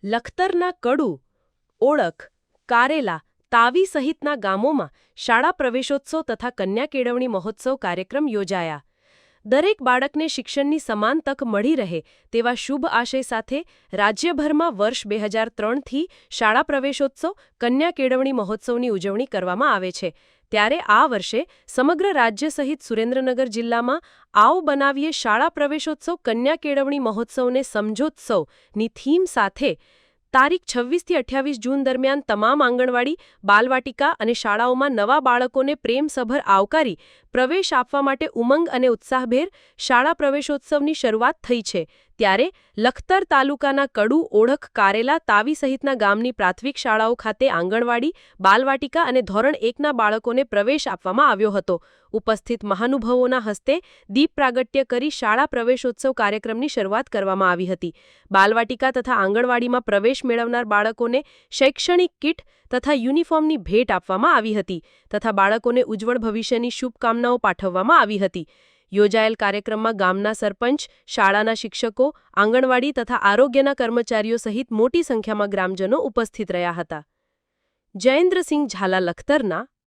લખતરના કડુ, ઓળખ, કારેલા, તાવી સહિતના ગામોમાં શાળા પ્રવેશોત્સવ તથા કન્યા કેળવણી મહોત્સવ કાર્યક્રમ યોજાયા. દરેક બાળકને શિક્ષણની સમાન તક મળી રહે તેવા શુભ આશય સાથે રાજ્યભરમાં વર્ષ 2003થી શાળા પ્રવેશોત્સવ, કન્યા કેળવણી મહોત્સવની ઉજવણી કરવામાં આવે છે. ત્યારે આ વર્ષે સમગ્ર રાજ્ય સહિત સુરેન્દ્રનગર જિલ્લામાં આવો બનાવીએ શાળા પ્રવેશોત્સવ કન્યા કેળવણી મહોત્સવને સમજોત્સવની થીમ સાથે તારીખ 26થી 28 જૂન દરમિયાન તમામ આંગણવાડી, બાલવાટિકા અને શાળાઓમાં નવા બાળકોને પ્રેમસભર આવકારી પ્રવેશ આપવા માટે ઉમંગ અને ઉત્સાહભેર શાળા પ્રવેશોત્સવની શરૂઆત થઈ છે. ત્યારે લખતર તાલુકાના કડુ, ઓળખ, કારેલા, તાવી સહિતના ગામની પ્રાથમિક શાળાઓ ખાતે આંગણવાડી, બાલવાટિકા અને ધોરણ 1ના બાળકોને પ્રવેશ આપવામાં આવ્યો હતો. ઉપસ્થિત મહાનુભાવોના હસ્તે દીપ પ્રાગટ્ય કરી શાળા પ્રવેશોત્સવ કાર્યક્રમની શરૂઆત કરવામાં આવી હતી. બાલવાટિકા તથા આંગણવાડીમાં પ્રવેશ મેળવનાર બાળકોને શૈક્ષણિક કીટ તથા યુનિફોર્મની ભેટ આપવામાં આવી હતી તથા બાળકોને ઉજ્જવળ ભવિષ્યની શુભકામનાઓ પાઠવવામાં આવી હતી. યોજાયેલ કાર્યક્રમમાં ગામના સરપંચ, શાળાના શિક્ષકો, આંગણવાડી તથા આરોગ્યના કર્મચારીઓ સહિત મોટી સંખ્યામાં ગ્રામજનો ઉપસ્થિત રહ્યા હતા. જયેન્દ્રસિંહ ઝાલા, લખતરના